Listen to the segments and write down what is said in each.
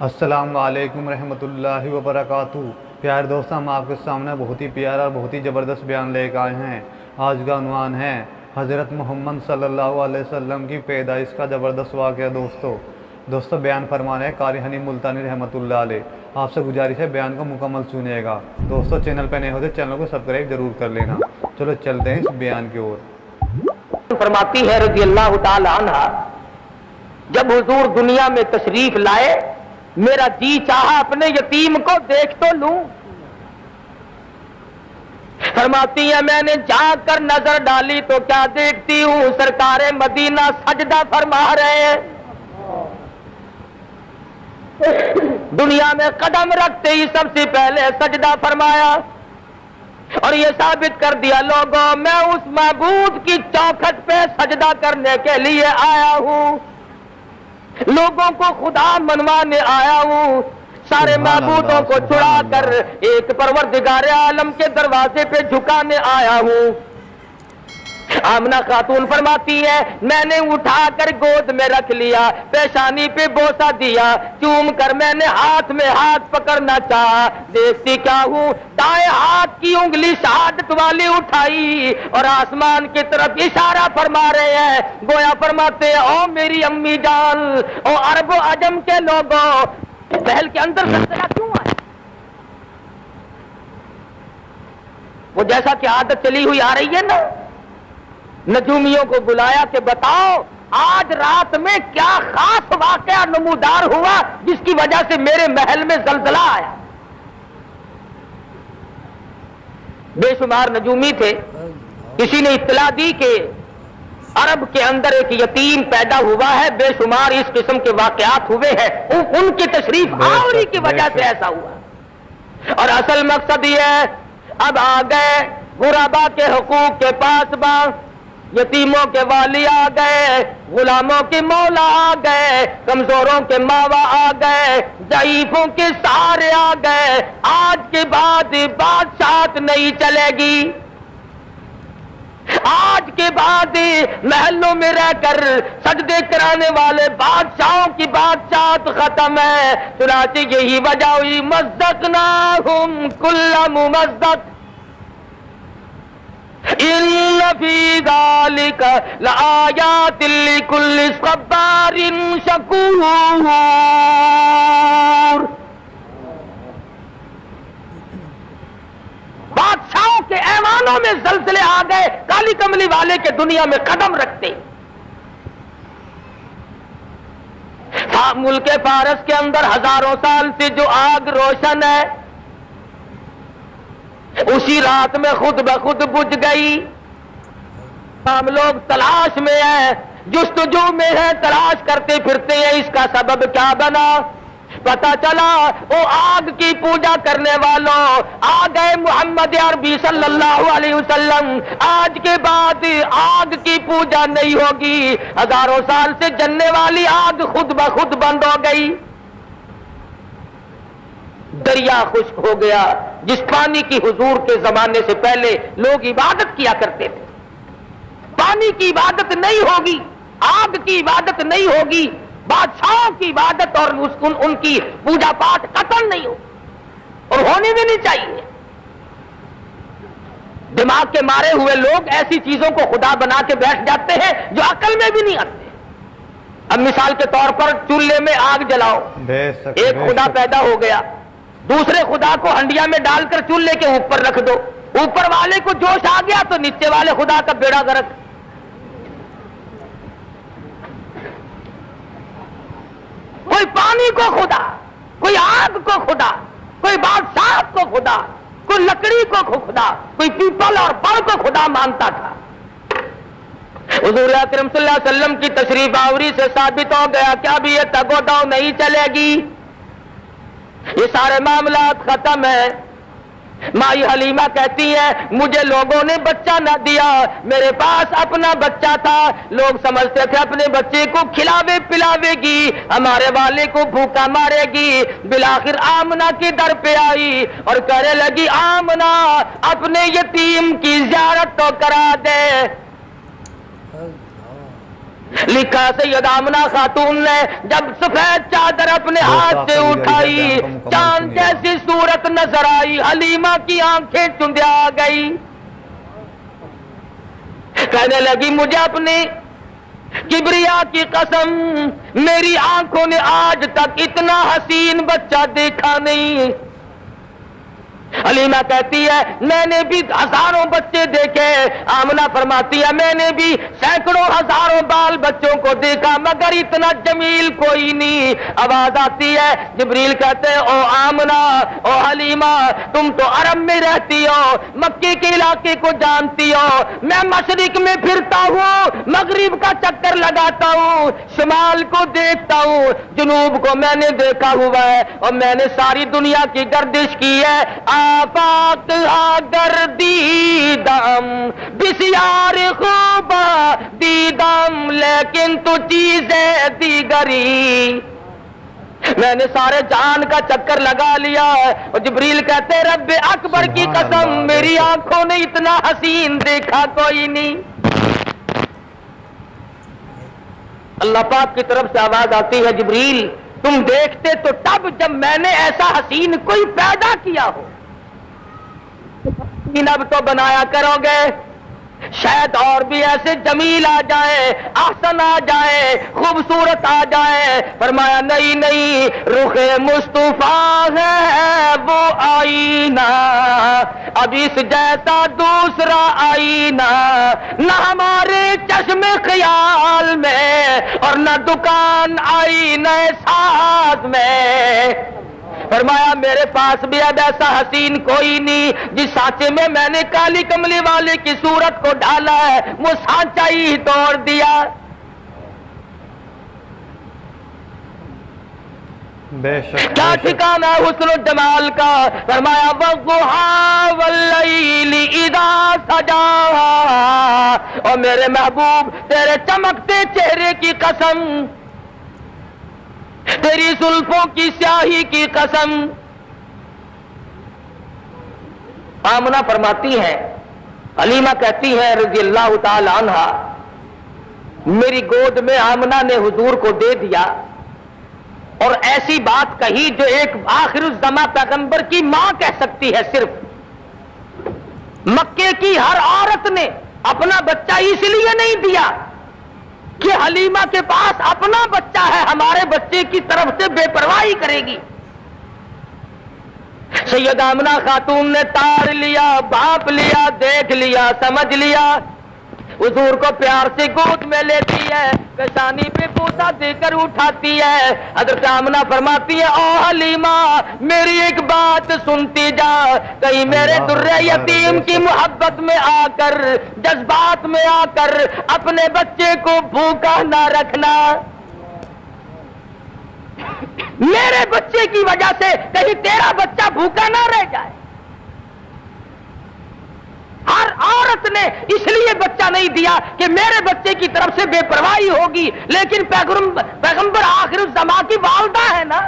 السلام علیکم رحمۃ اللہ وبرکاتہ۔ پیارے دوستوں، ہم آپ کے سامنے بہت ہی پیارا اور بہت ہی زبردست بیان لے کے آئے ہیں۔ آج کا عنوان ہے حضرت محمد صلی اللہ علیہ وسلم کی پیدائش کا زبردست واقعہ۔ دوستو بیان فرمانے قاری حنیف ملتانی رحمۃ اللہ علیہ۔ آپ سے گزارش ہے بیان کو مکمل سنیے گا۔ دوستو چینل پہ نئے ہوتے چینل کو سبسکرائب ضرور کر لینا۔ چلو چلتے ہیں اس بیان کی اور۔ فرماتی ہے رضی اللہ تعالی عنہ، جب حضور دنیا میں تشریف لائے میرا جی چاہا اپنے یتیم کو دیکھ تو لوں۔ فرماتی ہے میں نے جھانک کر نظر ڈالی تو کیا دیکھتی ہوں، سرکار مدینہ سجدہ فرما رہے ہیں۔ دنیا میں قدم رکھتے ہی سب سے پہلے سجدہ فرمایا اور یہ ثابت کر دیا لوگوں میں اس معبود کی چوکھٹ پہ سجدہ کرنے کے لیے آیا ہوں، لوگوں کو خدا منوانے آیا ہوں، سارے معبودوں کو چھڑا کر ایک پروردگار عالم کے دروازے پہ جھکانے آیا ہوں۔ آمنہ خاتون فرماتی ہے میں نے اٹھا کر گود میں رکھ لیا، پیشانی پہ بوسہ دیا، چوم کر میں نے ہاتھ میں ہاتھ پکڑنا چاہا، دیکھتی کیا ہوں دائیں ہاتھ کی انگلی شہادت والی اٹھائی اور آسمان کی طرف اشارہ فرما رہے ہیں، گویا فرماتے ہیں او میری امی جان، او عرب و عجم کے لوگوں، پہل کے اندر زلزلہ کیوں آیا؟ وہ جیسا کہ عادت چلی ہوئی آ رہی ہے نا، نجومیوں کو بلایا کہ بتاؤ آج رات میں کیا خاص واقعہ نمودار ہوا جس کی وجہ سے میرے محل میں زلزلہ آیا۔ بے شمار نجومی تھے، کسی نے اطلاع دی کہ عرب کے اندر ایک یتیم پیدا ہوا ہے، بے شمار اس قسم کے واقعات ہوئے ہیں، ان کی تشریف آوری کی وجہ سے ایسا ہوا۔ اور اصل مقصد یہ ہے اب آ گئے غربا کے حقوق کے پاسباں، یتیموں کے والی آ گئے، غلاموں کے مولا آ گئے، کمزوروں کے ماوا آ گئے، ضعیفوں کے سہارے آ گئے۔ آج کے بعد بادشاہت نہیں چلے گی، آج کے بعد محلوں میں رہ کر سجدے کرانے والے بادشاہوں کی بادشاہت ختم ہے۔ چنانچہ یہی وجہ ہوئی مزقناہم کل ممزق ان فی ذالک لآیات لکل صبار شکور۔ بادشاہوں کے ایوانوں میں زلزلے آ گئے، کالی کملی والے کے دنیا میں قدم رکھتے۔ ملک فارس کے اندر ہزاروں سال سے جو آگ روشن ہے اسی رات میں خود بخود بجھ گئی۔ ہم لوگ تلاش میں ہیں، جستجو میں ہیں، تلاش کرتے پھرتے ہیں اس کا سبب کیا بنا۔ پتا چلا وہ آگ کی پوجا کرنے والوں آ گئے محمد عربی صلی اللہ علیہ وسلم، آج کے بعد آگ کی پوجا نہیں ہوگی، ہزاروں سال سے جلنے والی آگ خود بخود بند ہو گئی۔ دریا خشک ہو گیا، جس پانی کی حضور کے زمانے سے پہلے لوگ عبادت کیا کرتے تھے۔ پانی کی عبادت نہیں ہوگی، آگ کی عبادت نہیں ہوگی، بادشاہوں کی عبادت اور ان کی پوجا پاٹ قطعاً نہیں ہو، اور ہونی بھی نہیں چاہیے۔ دماغ کے مارے ہوئے لوگ ایسی چیزوں کو خدا بنا کے بیٹھ جاتے ہیں جو عقل میں بھی نہیں آتے۔ اب مثال کے طور پر چولہے میں آگ جلاؤ، ایک خدا پیدا ہو گیا، دوسرے خدا کو ہنڈیا میں ڈال کر چولہے کے اوپر رکھ دو، اوپر والے کو جوش آ گیا تو نیچے والے خدا کا بیڑا غرق۔ کوئی پانی کو خدا، کوئی آگ کو خدا، کوئی بادشاہ کو خدا، کوئی لکڑی کو خدا، کوئی پیپل اور بڑ کو خدا مانتا تھا۔ حضور اکرم صلی اللہ علیہ وسلم کی تشریف آوری سے ثابت ہو گیا کہ اب یہ تگ و دو نہیں چلے گی، یہ سارے معاملات ختم ہیں۔ مائی حلیمہ کہتی ہے مجھے لوگوں نے بچہ نہ دیا، میرے پاس اپنا بچہ تھا، لوگ سمجھتے تھے اپنے بچے کو کھلاوے پلاوے گی، ہمارے والے کو بھوکا مارے گی۔ بالآخر آمنہ کے در پہ آئی اور کہنے لگی آمنہ اپنے یتیم کی زیارت تو کرا دے۔ لکھا سید آمنہ خاتون نے جب سفید چادر اپنے ہاتھ سے اٹھائی چاند جیسی صورت نظر آئی، حلیمہ کی آنکھیں چندیا گئی، کہنے لگی مجھے اپنی کبریا کی قسم میری آنکھوں نے آج تک اتنا حسین بچہ دیکھا نہیں۔ حلیمہ کہتی ہے میں نے بھی ہزاروں بچے دیکھے، آمنہ فرماتی ہے میں نے بھی سینکڑوں ہزاروں بال بچوں کو دیکھا مگر اتنا جمیل کوئی نہیں۔ آواز آتی ہے، جبریل کہتے ہیں او آمنہ او حلیمہ تم تو عرب میں رہتی ہو، مکے کے علاقے کو جانتی ہو، میں مشرق میں پھرتا ہوں، مغرب کا چکر لگاتا ہوں، شمال کو دیکھتا ہوں، جنوب کو میں نے دیکھا ہوا ہے، اور میں نے ساری دنیا کی گردش کی ہے، آفاق اگر دیدم بسیار خوبا دیدم لیکن تو چیزیں دیگری، میں نے سارے جہان کا چکر لگا لیا ہے۔ اور جبریل کہتے ہیں رب اکبر کی قسم میری آنکھوں نے اتنا حسین دیکھا کوئی نہیں۔ اللہ پاک کی طرف سے آواز آتی ہے جبریل تم دیکھتے تو تب جب میں نے ایسا حسین کوئی پیدا کیا ہو، اب تو بنایا کرو گے، شاید اور بھی ایسے جمیل آ جائے، احسن آ جائے، خوبصورت آ جائے۔ فرمایا نہیں نہیں، رخ مصطفیٰ ہے وہ آئینہ، اب اس جیسا دوسرا آئینہ نہ ہمارے چشم خیال میں اور نہ دکان آئینہ ساز میں۔ فرمایا میرے پاس بھی اب ایسا حسین کوئی نہیں، جس سانچے میں نے کالی کملی والے کی صورت کو ڈالا ہے وہ سانچا ہی توڑ دیا۔ بے شک کیا ٹھکانہ حسن و جمال کا۔ فرمایا والضحیٰ واللیل اذا سجا، اور میرے محبوب تیرے چمکتے چہرے کی قسم، تیری زلفوں کی سیاہی کی قسم۔ آمنہ فرماتی ہے، حلیمہ کہتی ہے رضی اللہ تعالی عنہا میری گود میں آمنہ نے حضور کو دے دیا اور ایسی بات کہی جو ایک آخر الزماں پیغمبر کی ماں کہہ سکتی ہے صرف۔ مکے کی ہر عورت نے اپنا بچہ اس لیے نہیں دیا کہ حلیمہ کے پاس اپنا بچہ ہے، ہمارے بچے کی طرف سے بے پرواہی کرے گی۔ سید آمنہ خاتون نے تار لیا، بھانپ لیا، دیکھ لیا، سمجھ لیا، حضور کو پیار سے گود میں لیتی ہے، پیشانی پہ بوسہ دے کر اٹھاتی ہے۔ حضرت آمنہ فرماتی ہے او حلیمہ میری ایک بات سنتی جا، کہیں میرے در یتیم کی محبت میں آ کر، جذبات میں آ کر اپنے بچے کو بھوکا نہ رکھنا، میرے بچے کی وجہ سے کہیں تیرا بچہ بھوکا نہ رہ جائے۔ ہر عورت نے اس لیے بچہ نہیں دیا کہ میرے بچے کی طرف سے بے پرواہی ہوگی، لیکن پیغمبر آخر الزمان کی والدہ ہے نا۔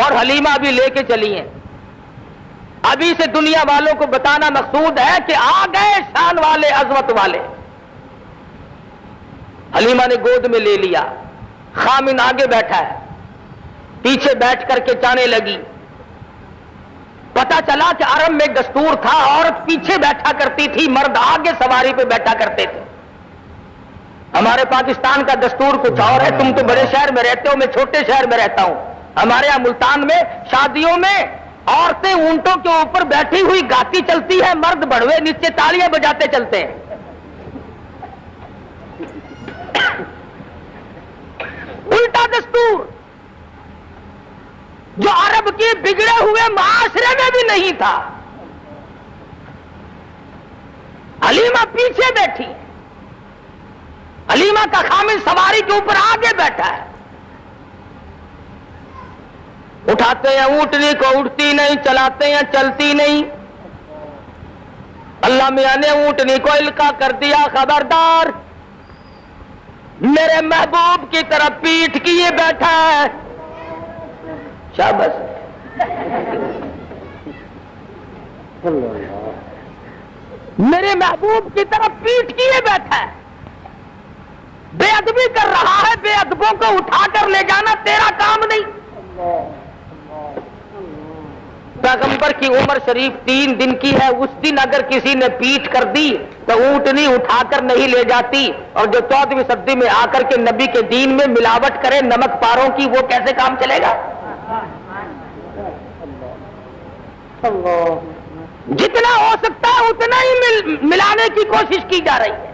اور حلیمہ بھی لے کے چلی ہیں۔ ابھی سے دنیا والوں کو بتانا مقصود ہے کہ آ گئے شان والے، عظمت والے۔ حلیمہ نے گود میں لے لیا، خامن آگے بیٹھا ہے، پیچھے بیٹھ کر کے چانے لگی۔ پتا چلا کہ عرب میں دستور تھا عورت پیچھے بیٹھا کرتی تھی، مرد آگے سواری پہ بیٹھا کرتے تھے۔ ہمارے پاکستان کا دستور کچھ اور ہے، تم تو بڑے شہر میں رہتے ہو، میں چھوٹے شہر میں رہتا ہوں۔ ہمارے یہاں ملتان میں شادیوں میں عورتیں اونٹوں کے اوپر بیٹھی ہوئی گاتی چلتی ہے، مرد بڑوے نیچے تالیاں بجاتے چلتے ہیں۔ الٹا دستور جو عرب کے بگڑے ہوئے معاشرے میں بھی نہیں تھا۔ حلیمہ پیچھے بیٹھی، حلیمہ کا خامن سواری کے اوپر آگے بیٹھا ہے۔ اٹھاتے ہیں اونٹنی کو، اٹھتی نہیں، چلاتے ہیں چلتی نہیں۔ اللہ میاں نے اونٹنی کو القا کر دیا، خبردار میرے محبوب کی طرف پیٹھ کیے بیٹھا ہے۔ شاباش، میرے محبوب کی طرف پیٹ کیے بیٹھا ہے، بے ادبی کر رہا ہے، بے ادبوں کو اٹھا کر لے جانا تیرا کام نہیں۔ پیغمبر کی عمر شریف 3 دن کی ہے، اس دن اگر کسی نے پیٹ کر دی تو اونٹنی اٹھا کر نہیں لے جاتی، اور جو 14ویں صدی میں آ کر کے نبی کے دین میں ملاوٹ کرے نمک پاروں کی، وہ کیسے کام چلے گا؟ جتنا ہو سکتا ہے اتنا ہی ملانے کی کوشش کی جا رہی ہے،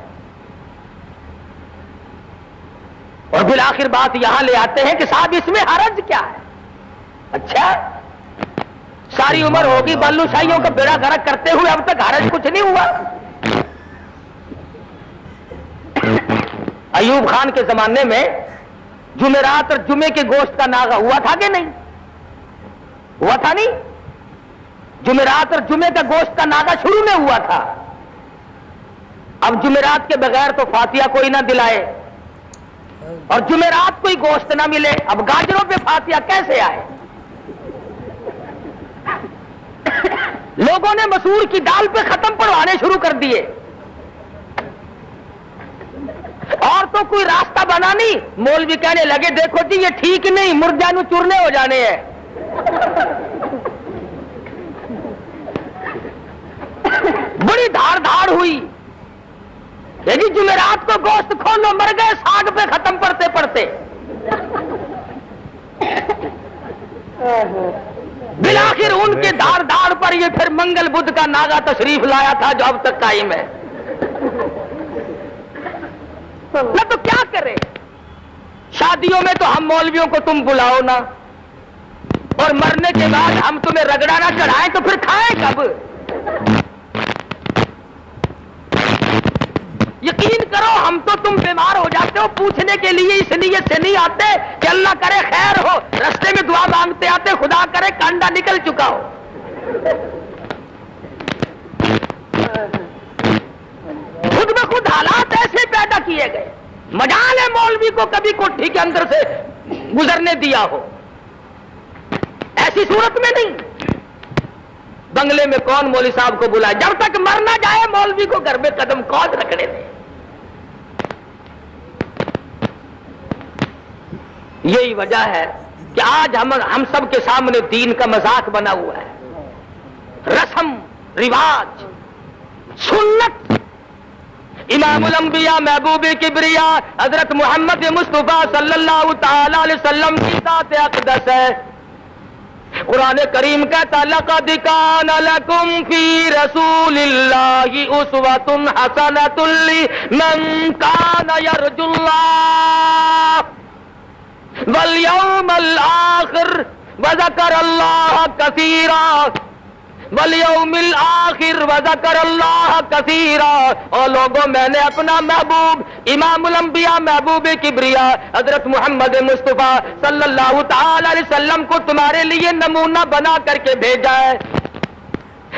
اور بالآخر بات یہاں لے آتے ہیں کہ صاحب اس میں حرج کیا ہے؟ اچھا ساری عمر ہوگی بلو شاہیوں کا بیڑا غرق کرتے ہوئے، اب تک حرج کچھ نہیں ہوا؟ ایوب خان کے زمانے میں جمعرات اور جمعے کے گوشت کا ناغہ ہوا تھا کہ نہیں ہوا تھا؟ نہیں، جمعرات اور جمعے کا گوشت کا ناغہ شروع میں ہوا تھا۔ اب جمعرات کے بغیر تو فاتحہ کوئی نہ دلائے اور جمعرات کوئی گوشت نہ ملے، اب گاجروں پہ فاتحہ کیسے آئے؟ لوگوں نے مسور کی دال پہ ختم پڑھوانے شروع کر دیے، اور تو کوئی راستہ بنا نہیں، مولوی کہنے لگے دیکھو جی یہ ٹھیک نہیں، مردہ نو چورنے ہو جانے ہیں۔ بڑی دھاڑ دھاڑ ہوئی کہ جی جمعرات کو گوشت کھولو، مر گئے ساگ پہ ختم پڑھتے پڑھتے۔ بالآخر ان کے دھاڑ دھاڑ پر یہ پھر منگل بدھ کا ناغا تشریف لایا تھا جو اب تک قائم ہے۔ نہ تو کیا کرے، شادیوں میں تو ہم مولویوں کو تم بلاؤ نا، اور مرنے کے بعد ہم تمہیں رگڑا نہ چڑھائیں تو پھر کھائیں کب؟ یقین کرو ہم تو تم بیمار ہو جاتے ہو پوچھنے کے لیے اس نیت سے نہیں آتے کہ اللہ کرے خیر ہو، رستے میں دعا مانگتے آتے خدا کرے کانڈا نکل چکا ہو۔ خود بخود حالات ایسے پیدا کیے گئے، مجال ہے مولوی کو کبھی کوٹھی کے اندر سے گزرنے دیا ہو، ایسی صورت میں نہیں۔ بنگلے میں کون مولوی صاحب کو بلائے؟ جب تک مر نہ جائے مولوی کو گھر میں قدم قوت رکھنے دے۔ یہی وجہ ہے کہ آج ہم سب کے سامنے دین کا مذاق بنا ہوا ہے، رسم رواج سنت۔ امام الانبیاء محبوب کبریا حضرت محمد مصطفیٰ صلی اللہ تعالی علیہ وسلم کی ذات اقدس ہے۔ قرآن کریم کہتا لقد کان لکم فی رسول اللہ اسوۃ حسنۃ لمن کان یرجو اللہ والیوم الآخر وذکر اللہ کثیرا، والیوم الآخر وذکر اللہ کثیرا۔ اور لوگوں میں نے اپنا محبوب امام الانبیاء محبوب کبریا حضرت محمد مصطفیٰ صلی اللہ تعالی علیہ وسلم کو تمہارے لیے نمونہ بنا کر کے بھیجا ہے،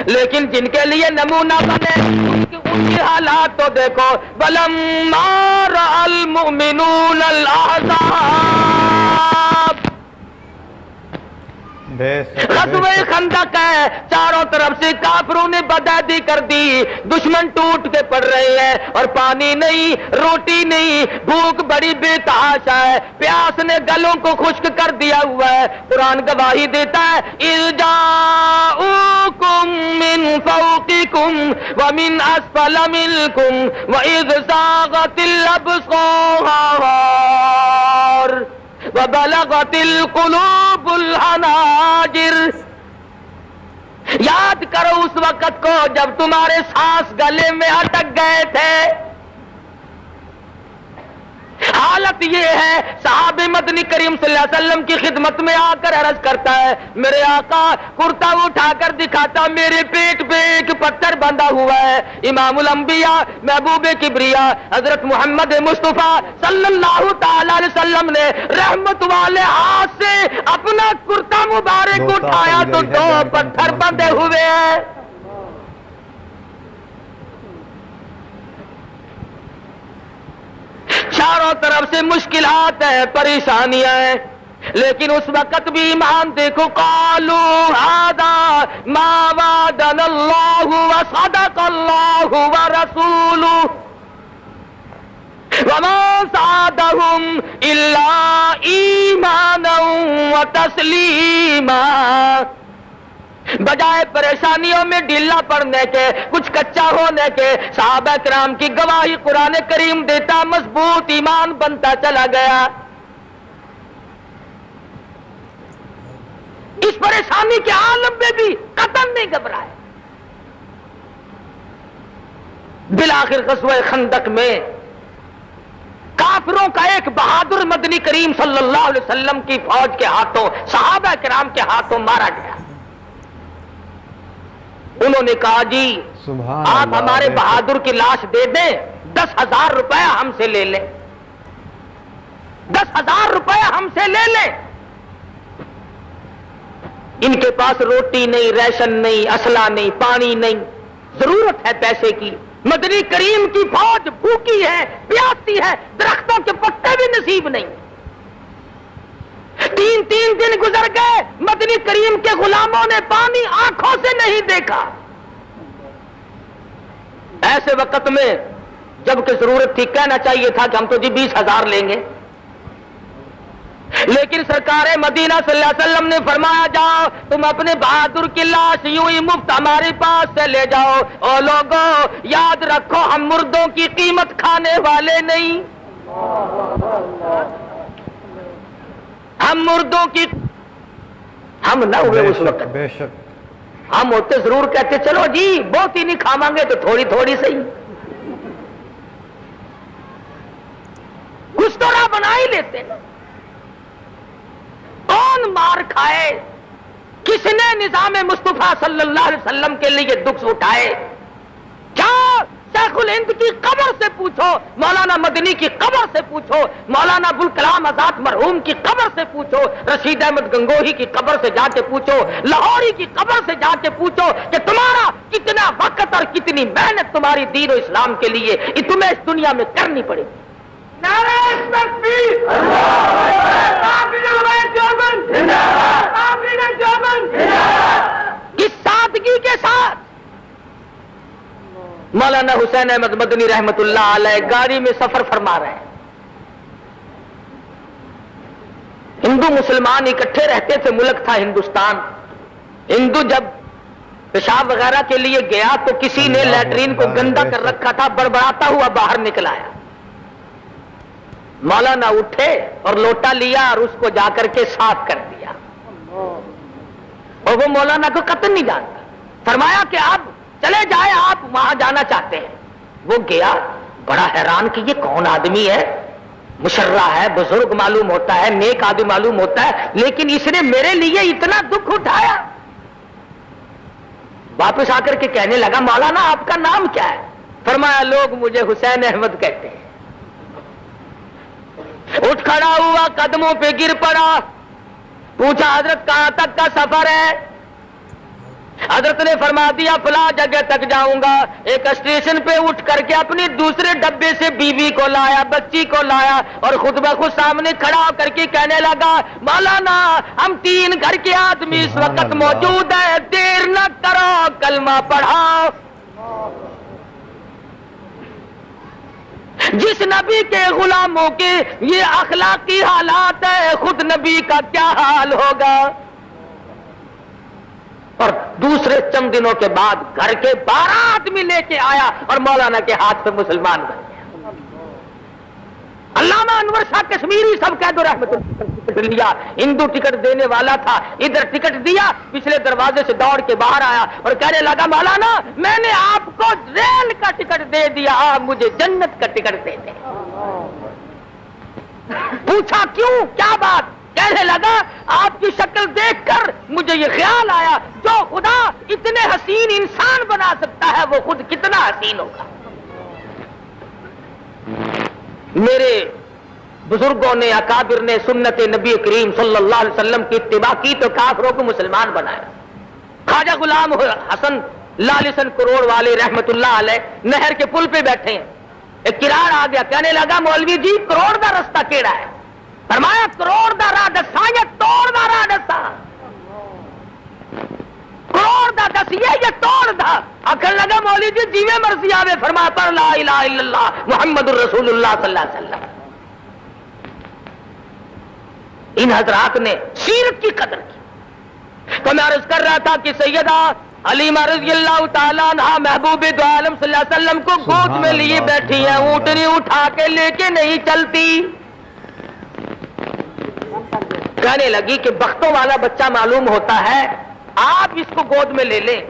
لیکن جن کے لیے نمونہ بنے ان کی حالات تو دیکھو۔ وَلَمَّا رَأَى الْمُؤْمِنُونَ الْأَحْزَابَ، غزوہ خندق ہے، چاروں طرف سے کافروں نے بدعہدی کر دی، دشمن ٹوٹ کے پڑ رہے ہیں، اور پانی نہیں، روٹی نہیں، بھوک بڑی بے تحاشا ہے، پیاس نے گلوں کو خشک کر دیا ہوا ہے۔ قرآن گواہی دیتا ہے اِذْ جَاءُوكُم مِّن فَوْقِكُمْ وَمِنْ أَسْفَلَ مِنكُمْ وَإِذْ زَاغَتِ الْأَبْصَارُ وَبَلَغَتِ الْقُلُوبُ الْحَنَاجِرَ۔ یاد کرو اس وقت کو جب تمہارے سانس گلے میں اٹک گئے تھے۔ حالت یہ ہے، صحابہ مدنی کریم صلی اللہ علیہ وسلم کی خدمت میں آ کر عرض کرتا ہے میرے آقا کرتا اٹھا کر دکھاتا میرے پیٹ پہ ایک پتھر بندھا ہوا ہے۔ امام الانبیاء محبوب کبریا حضرت محمد مصطفیٰ صلی اللہ تعالی علیہ وسلم نے رحمت والے ہاتھ سے اپنا کرتا مبارک اٹھایا تو 2 پتھر بندھے ہوئے ہیں۔ چاروں طرف سے مشکلات ہیں، پریشانیاں ہیں، لیکن اس وقت بھی ایمان دیکھو، قالوا ھذا ما وعدنا اللہ وصدق اللہ ورسولہ وما زادهم الا ایمانا وتسلیما۔ بجائے پریشانیوں میں ڈھیلا پڑنے کے، کچھ کچا ہونے کے، صحابہ کرام کی گواہی قرآن کریم دیتا، مضبوط ایمان بنتا چلا گیا۔ اس پریشانی کے عالم میں بھی قطعاً نہیں گھبرائے۔ بالآخر غزوہ خندق میں کافروں کا ایک بہادر مدنی کریم صلی اللہ علیہ وسلم کی فوج کے ہاتھوں، صحابہ کرام کے ہاتھوں مارا گیا۔ انہوں نے کہا جی آپ ہمارے بہادر کی لاش دے دیں، 10,000 روپے ہم سے لے لیں، 10,000 روپے ہم سے لے لیں۔ ان کے پاس روٹی نہیں، ریشن نہیں، اسلحہ نہیں، پانی نہیں، ضرورت ہے پیسے کی۔ مدنی کریم کی فوج بھوکی ہے، پیاسی ہے، درختوں کے پتے بھی نصیب نہیں۔ 3 دن گزر گئے، مدنی کریم کے غلاموں نے پانی آنکھوں سے نہیں دیکھا۔ ایسے وقت میں جب کہ ضرورت تھی، کہنا چاہیے تھا کہ ہم تو جی 20,000 لیں گے، لیکن سرکار مدینہ صلی اللہ علیہ وسلم نے فرمایا جاؤ تم اپنے بہادر کی لاش یوں ہی مفت ہمارے پاس سے لے جاؤ۔ اور لوگوں یاد رکھو ہم مردوں کی قیمت کھانے والے نہیں، ہم مردوں کی ہم نہ ہوئے اس وقت، بے شک ہم ہوتے ضرور کہتے چلو جی بہت ہی نہیں کھاواں گے تو تھوڑی تھوڑی صحیح، کچھ تو راہ بنا ہی لیتے نا۔ کون مار کھائے، کس نے نظام مصطفیٰ صلی اللہ علیہ وسلم کے لیے دکھ اٹھائے؟ کیا شیخ الہند کی قبر سے پوچھو، مولانا مدنی کی قبر سے پوچھو، مولانا ابوالکلام آزاد مرحوم کی قبر سے پوچھو، رشید احمد گنگوہی کی قبر سے جا کے پوچھو، لاہوری کی قبر سے جا کے پوچھو کہ تمہارا کتنا وقت اور کتنی محنت تمہاری دین و اسلام کے لیے تمہیں اس دنیا میں کرنی پڑے گی۔ نعرہ تکبیر، اس سادگی کے ساتھ مولانا حسین احمد مدنی رحمت اللہ علیہ گاڑی میں سفر فرما رہے ہیں۔ ہندو مسلمان اکٹھے رہتے تھے، ملک تھا ہندوستان۔ ہندو جب پیشاب وغیرہ کے لیے گیا تو کسی نے لیٹرین کو گندا کر رکھا تھا، بڑبڑاتا ہوا باہر نکل آیا۔ مولانا اٹھے اور لوٹا لیا اور اس کو جا کر کے صاف کر دیا، اور وہ مولانا کو قطعاً نہیں جانتا۔ فرمایا کہ آپ چلے جائے، آپ وہاں جانا چاہتے ہیں۔ وہ گیا، بڑا حیران کہ یہ کون آدمی ہے، مشرع ہے، بزرگ معلوم ہوتا ہے، نیک آدمی معلوم ہوتا ہے، لیکن اس نے میرے لیے اتنا دکھ اٹھایا۔ واپس آ کر کے کہنے لگا مولانا آپ کا نام کیا ہے؟ فرمایا لوگ مجھے حسین احمد کہتے ہیں۔ اٹھ کھڑا ہوا، قدموں پہ گر پڑا، پوچھا حضرت کہاں تک کا سفر ہے؟ حضرت نے فرما دیا فلاں جگہ تک جاؤں گا۔ ایک اسٹیشن پہ اٹھ کر کے اپنے دوسرے ڈبے سے بیوی کو لایا، بچی کو لایا، اور خود بخود سامنے کھڑا ہو کر کے کہنے لگا مولانا ہم 3 گھر کے آدمی اس وقت موجود ہیں، دیر نہ کرو کلمہ پڑھاؤ۔ جس نبی کے غلاموں کے یہ اخلاقی حالات ہے، خود نبی کا کیا حال ہوگا؟ اور دوسرے چند دنوں کے بعد گھر کے 12 آدمی لے کے آیا اور مولانا کے ہاتھ پہ مسلمان بن گیا۔ علامہ انور شاہ کشمیری سب کہہ دو رحمت اللہ لیا، ہندو ٹکٹ دینے والا تھا، ادھر ٹکٹ دیا، پچھلے دروازے سے دوڑ کے باہر آیا اور کہنے لگا مولانا میں نے آپ کو ریل کا ٹکٹ دے دیا، آپ مجھے جنت کا ٹکٹ دے دیں۔ پوچھا کیوں، کیا بات؟ کہنے لگا آپ کی شکل دیکھ کر مجھے یہ خیال آیا جو خدا اتنے حسین انسان بنا سکتا ہے وہ خود کتنا حسین ہوگا۔ میرے بزرگوں نے، اکابر نے سنت نبی کریم صلی اللہ علیہ وسلم کی اتباع کی تو کافروں کو مسلمان بنایا۔ خواجہ غلام حسن لالسن کروڑ والے رحمت اللہ علیہ نہر کے پل پہ بیٹھے ہیں، ایک کراڑ آ گیا، کہنے لگا مولوی جی کروڑ کا رستہ کیڑا ہے؟ فرمایا کروڑ دا راہ دسا یا توڑ دا راہ دسا؟ کروڑ دا دسیے یا توڑ دا؟ آخر لگا مولوی جی جیویں مرضی آوے، فرمایا پر لا الہ الا اللہ محمد الرسول اللہ صلی اللہ علیہ وسلم۔ ان حضرات نے سیرت کی قدر کی۔ تو میں عرض کر رہا تھا کہ سیدہ علیمہ رضی اللہ تعالیٰ عنہ محبوب دو عالم صلی اللہ علیہ وسلم کو گود میں لیے بیٹھی ہیں، اونٹنی اٹھا کے لے کے نہیں چلتی۔ کہنے لگی کہ بختوں والا بچہ معلوم ہوتا ہے، آپ اس کو گود میں لے لیں۔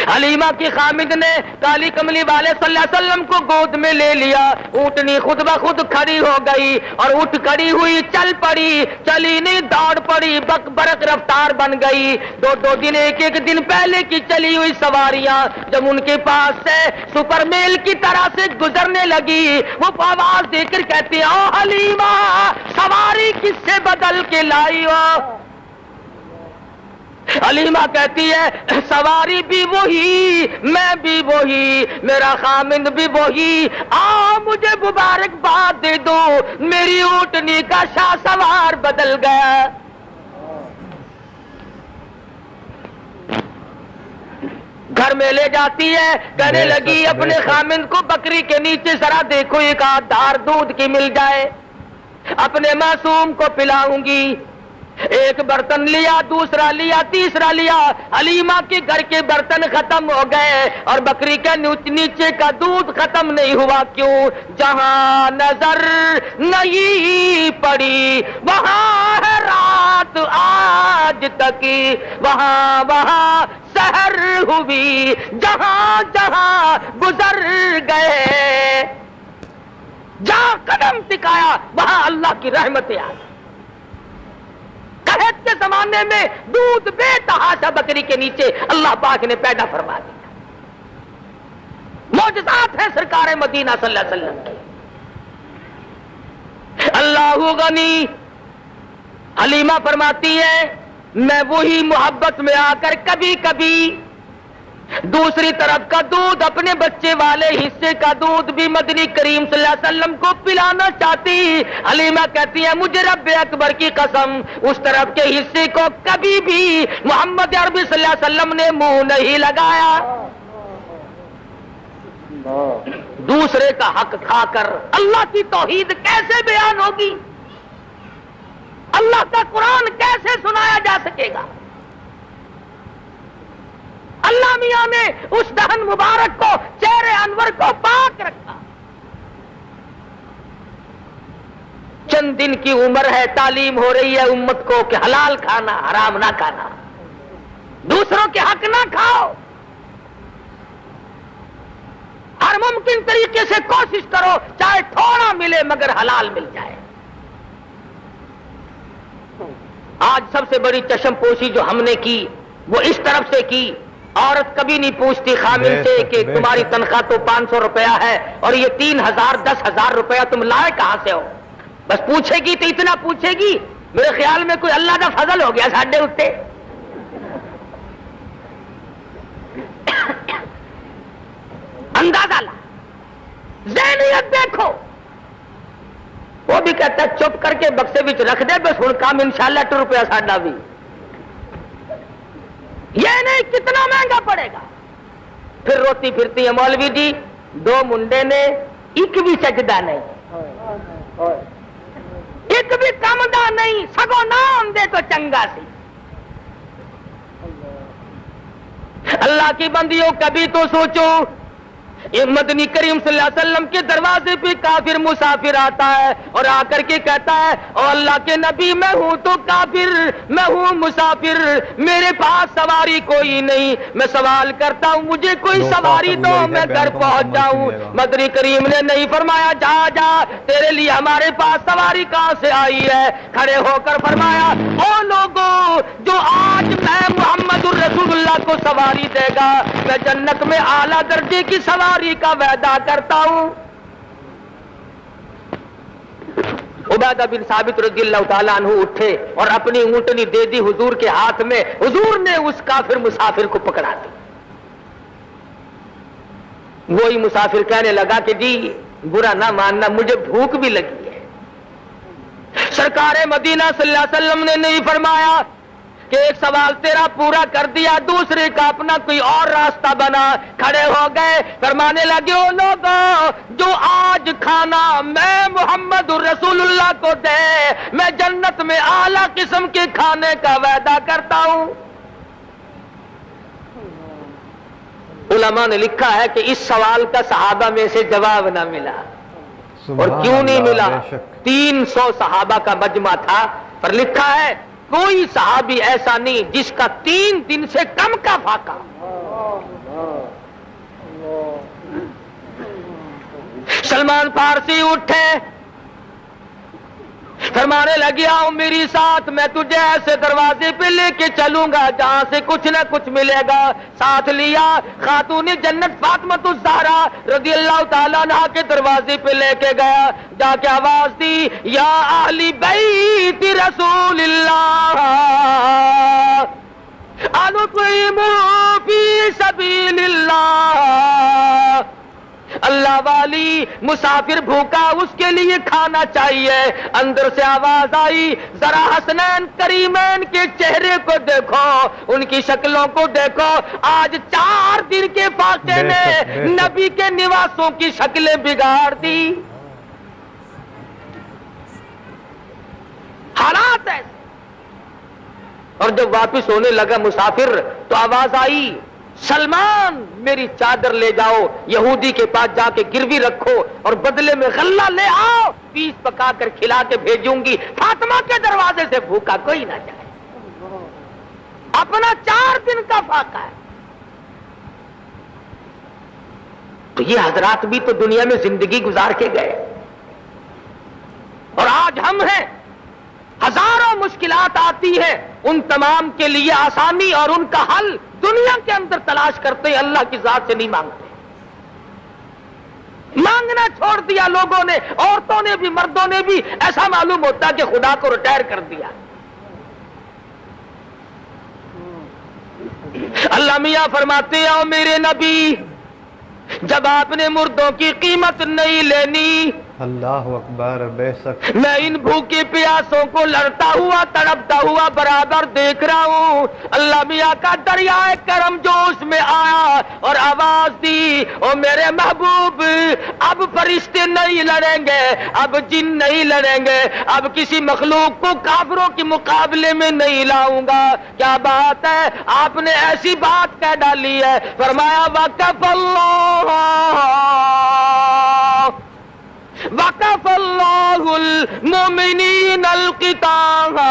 حلیمہ کی خامد نے کالی کملی والے صلی اللہ علیہ وسلم کو گود میں لے لیا، اونٹنی خود بخود کھڑی ہو گئی اور اٹھ کھڑی ہوئی چل پڑی، چلی نہیں دوڑ پڑی، بک برق رفتار بن گئی۔ دو دن ایک دن پہلے کی چلی ہوئی سواریاں جب ان کے پاس سے سپر میل کی طرح سے گزرنے لگی، وہ آواز دے کر کہتی ہیں او حلیمہ سواری کس سے بدل کے لائی ہو؟ حلیمہ کہتی ہے سواری بھی وہی، میں بھی وہی، میرا خامند بھی وہی، مجھے مبارکباد دے دو، میری اونٹنی کا شاہ سوار بدل گیا۔ گھر میں لے جاتی ہے، کہنے لگی اپنے خامند کو بکری کے نیچے ذرا دیکھو ایک آدھ دھار دودھ کی مل جائے، اپنے معصوم کو پلاؤں گی۔ ایک برتن لیا، دوسرا لیا، تیسرا لیا، حلیمہ کے گھر کے برتن ختم ہو گئے اور بکری کے نیچے کا دودھ ختم نہیں ہوا۔ کیوں؟ جہاں نظر نہیں پڑی وہاں ہے رات آج تک، وہاں سحر ہوئی، جہاں جہاں گزر گئے، جہاں قدم ٹکایا وہاں اللہ کی رحمتیں آئی۔ قحط کے زمانے میں دودھ بے تحاشا بکری کے نیچے اللہ پاک نے پیدا فرما دیا۔ معجزات ہیں سرکار مدینہ صلی اللہ علیہ وسلم کی۔ اللہ غنی، حلیمہ فرماتی ہے میں وہی محبت میں آ کر کبھی کبھی دوسری طرف کا دودھ، اپنے بچے والے حصے کا دودھ بھی مدنی کریم صلی اللہ علیہ وسلم کو پلانا چاہتی۔ حلیمہ کہتی ہے مجھے رب اکبر کی قسم اس طرف کے حصے کو کبھی بھی محمد عربی صلی اللہ علیہ وسلم نے منہ نہیں لگایا۔ دوسرے کا حق کھا کر اللہ کی توحید کیسے بیان ہوگی؟ اللہ کا قرآن کیسے سنایا جا سکے گا؟ اللہ میاں نے اس دہن مبارک کو، چہرے انور کو پاک رکھا۔ چند دن کی عمر ہے، تعلیم ہو رہی ہے امت کو کہ حلال کھانا، حرام نہ کھانا، دوسروں کے حق نہ کھاؤ، ہر ممکن طریقے سے کوشش کرو چاہے تھوڑا ملے مگر حلال مل جائے۔ آج سب سے بڑی چشم پوشی جو ہم نے کی وہ اس طرف سے کی، عورت کبھی نہیں پوچھتی خامن سے کہ تمہاری تنخواہ تو 500 روپیہ ہے اور یہ 3000 10,000 روپیہ تم لائے کہاں سے ہو؟ بس پوچھے گی تو اتنا پوچھے گی، میرے خیال میں کوئی اللہ کا فضل ہو گیا ساڈے اتے۔ اندازہ لا، ذہنیت دیکھو۔ وہ بھی کہتا ہے چپ کر کے بکسے بچ رکھ دے، بس ہن کام انشاءاللہ 2 روپیہ ساڈا بھی، یہ نہیں کتنا مہنگا پڑے گا۔ پھر روتی پھرتی ہے مولوی جی 2 منڈے نے ایک بھی سجدہ نہیں، ایک بھی کم دا نہیں، سگو نام دے تو چنگا سی۔ اللہ کی بندیوں کبھی تو سوچو، یہ مدنی کریم صلی اللہ علیہ وسلم کے دروازے پہ کافر مسافر آتا ہے اور آ کر کے کہتا ہے او اللہ کے نبی میں ہوں تو کافر، میں ہوں مسافر، میرے پاس سواری کوئی نہیں، میں سوال کرتا ہوں مجھے کوئی سواری دو میں گھر پہنچ جاؤں۔ مدنی کریم نے نہیں فرمایا جا جا، تیرے لیے ہمارے پاس سواری کہاں سے آئی ہے؟ کھڑے ہو کر فرمایا او لوگوں جو آج میں محمد الرسول اللہ کو سواری دے گا میں جنت میں اعلیٰ درجے کی سواری کا وعدہ کرتا ہوں۔ عبادہ بن ثابت رضی اللہ تعالیٰ عنہ اٹھے اور اپنی اونٹنی دے دی حضور کے ہاتھ میں، حضور نے اس کافر مسافر کو پکڑا دی۔ وہی مسافر کہنے لگا کہ جی برا نہ ماننا مجھے بھوک بھی لگی ہے، سرکار مدینہ صلی اللہ علیہ وسلم نے نہیں فرمایا کہ ایک سوال تیرا پورا کر دیا، دوسرے کا اپنا کوئی اور راستہ بنا، کھڑے ہو گئے، فرمانے لگے او لوگوں جو آج کھانا میں محمد رسول اللہ کو دے، میں جنت میں اعلیٰ قسم کے کھانے کا وعدہ کرتا ہوں۔ علماء نے لکھا ہے کہ اس سوال کا صحابہ میں سے جواب نہ ملا، اور کیوں نہیں ملا؟ 300 صحابہ کا مجمع تھا، پر لکھا ہے کوئی صحابی ایسا نہیں جس کا 3 دن سے کم کا فاقہ۔ سلمان فارسی اٹھے، فرمانے لگے آؤ میری ساتھ، میں تجھے ایسے دروازے پہ لے کے چلوں گا جہاں سے کچھ نہ کچھ ملے گا۔ ساتھ لیا، خاتون جنت فاطمہ الزہرا رضی اللہ تعالیٰ عنہا کے دروازے پہ لے کے گیا، جا کے آواز دی یا اہل بیت رسول اللہ انطعموا فی سبیل اللہ، اللہ والی مسافر بھوکا اس کے لیے کھانا چاہیے۔ اندر سے آواز آئی ذرا حسنین کریمین کے چہرے کو دیکھو، ان کی شکلوں کو دیکھو، آج 4 دن کے فاقے نے نبی کے نواسوں کی شکلیں بگاڑ دی۔ حالات ایسے، اور جب واپس ہونے لگا مسافر تو آواز آئی سلمان میری چادر لے جاؤ، یہودی کے پاس جا کے گروی رکھو اور بدلے میں غلہ لے آؤ، پیس پکا کر کھلا کے بھیجوں گی، فاطمہ کے دروازے سے بھوکا کوئی نہ جائے۔ اپنا 4 دن کا فاقہ ہے۔ تو یہ حضرات بھی تو دنیا میں زندگی گزار کے گئے، اور آج ہم ہیں، ہزاروں مشکلات آتی ہیں، ان تمام کے لیے آسانی اور ان کا حل دنیا کے اندر تلاش کرتے ہیں، اللہ کی ذات سے نہیں مانگتے۔ مانگنا چھوڑ دیا لوگوں نے، عورتوں نے بھی مردوں نے بھی، ایسا معلوم ہوتا کہ خدا کو ریٹائر کر دیا۔ اللہ میاں فرماتے ہیں او میرے نبی جب آپ نے مردوں کی قیمت نہیں لینی، اللہ اکبر، بے شک میں ان بھوکے پیاسوں کو لڑتا ہوا تڑپتا ہوا برابر دیکھ رہا ہوں۔ اللہ میاں کا دریائے کرم جوش میں آیا اور آواز دی او میرے محبوب اب فرشتے نہیں لڑیں گے، اب جن نہیں لڑیں گے، اب کسی مخلوق کو کافروں کے مقابلے میں نہیں لاؤں گا۔ کیا بات ہے، آپ نے ایسی بات کہہ ڈالی ہے۔ فرمایا وقف اللہ المؤمنین القتال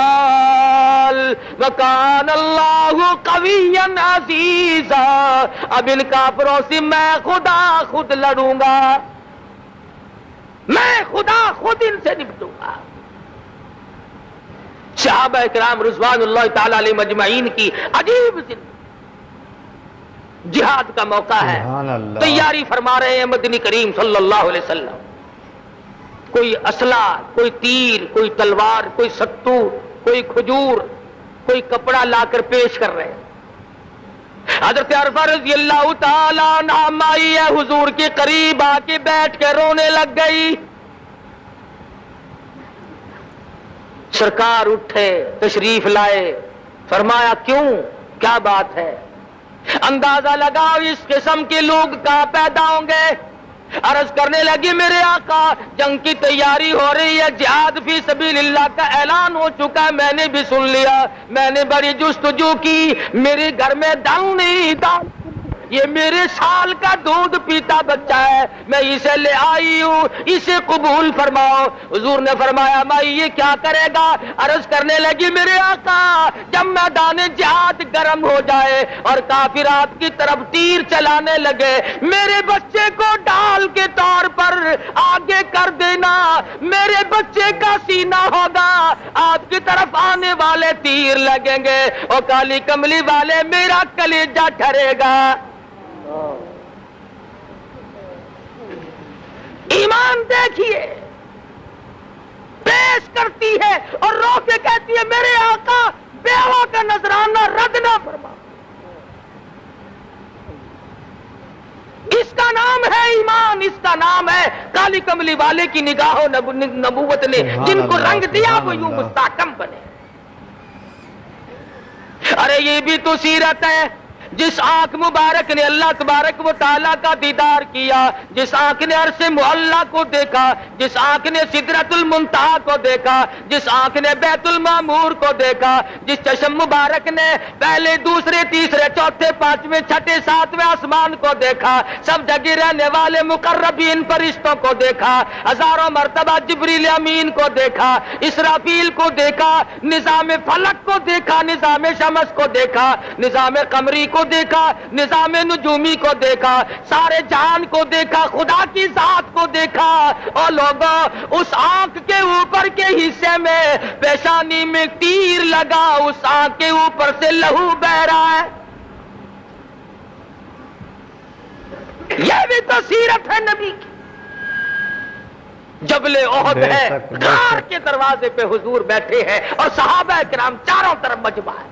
وکان اللہ قویا عزیزا، اب ان کافروں سے میں خدا خود لڑوں گا، میں خدا خود ان سے نپٹوں گا۔ صحابہ کرام رضوان اللہ تعالی علیہ مجمعین کی عجیب زندگی، جہاد کا موقع ہے، تیاری فرما رہے ہیں مدنی کریم صلی اللہ علیہ وسلم۔ کوئی اسلحہ، کوئی تیر، کوئی تلوار، کوئی ستو، کوئی کھجور، کوئی کپڑا لا کر پیش کر رہے ہیں۔ حضرت عرفہ رضی اللہ تعالیٰ عنہ آئی ہے حضور کے قریب، آ کے بیٹھ کے رونے لگ گئی۔ سرکار اٹھے، تشریف لائے، فرمایا کیوں، کیا بات ہے؟ اندازہ لگاؤ اس قسم کے لوگ کہاں پیدا ہوں گے۔ عرض کرنے لگی میرے آقا جنگ کی تیاری ہو رہی ہے، جہاد فی سبیل اللہ کا اعلان ہو چکا ہے، میں نے بھی سن لیا، میں نے بڑی جستجو کی، میرے گھر میں دم نہیں تھا، یہ میرے سال کا دودھ پیتا بچہ ہے، میں اسے لے آئی ہوں، اسے قبول فرماؤ۔ حضور نے فرمایا مائی یہ کیا کرے گا؟ عرض کرنے لگی میرے آقا جب میدان جہاد گرم ہو جائے اور کافر آپ کی طرف تیر چلانے لگے، میرے بچے کو ڈال کے طور پر آگے کر دینا، میرے بچے کا سینہ ہوگا، آپ کی طرف آنے والے تیر لگیں گے اور کالی کملی والے میرا کلیجہ ٹھرے گا۔ ایمان دیکھیے، پیش کرتی ہے اور رو کے کہتی ہے میرے آقا بیوہ کا نذرانہ رد نہ فرما۔ اس کا نام ہے ایمان، اس کا نام ہے کالی کملی والے کی نگاہوں نبوت نے جن کو رنگ دیا وہ یوں مستحکم بنے۔ ارے یہ بھی تو سیرت ہے، جس آنکھ مبارک نے اللہ تبارک و تعالیٰ کا دیدار کیا، جس آنکھ نے عرش معلیٰ کو دیکھا، جس آنکھ نے سدرۃ المنتہا کو دیکھا، جس آنکھ نے بیت المعمور کو دیکھا، جس چشم مبارک نے پہلے دوسرے تیسرے چوتھے پانچویں چھٹے ساتویں آسمان کو دیکھا، سب جگہ رہنے والے مقربین فرشتوں کو دیکھا، ہزاروں مرتبہ جبریل امین کو دیکھا، اسرافیل کو دیکھا، نظام فلک کو دیکھا، نظام شمس کو دیکھا، نظام قمری کو دیکھا، نظام نجومی کو دیکھا، سارے جہان کو دیکھا، خدا کی ذات کو دیکھا، اور لوگوں اس آنکھ کے اوپر کے حصے میں پیشانی میں تیر لگا، اس آنکھ کے اوپر سے لہو بہ رہا ہے۔ یہ بھی تو سیرت ہے نبی کی۔ جبل احد ہے، غار کے دروازے پہ حضور بیٹھے ہیں اور صحابہ کرام چاروں طرف مجمع ہے،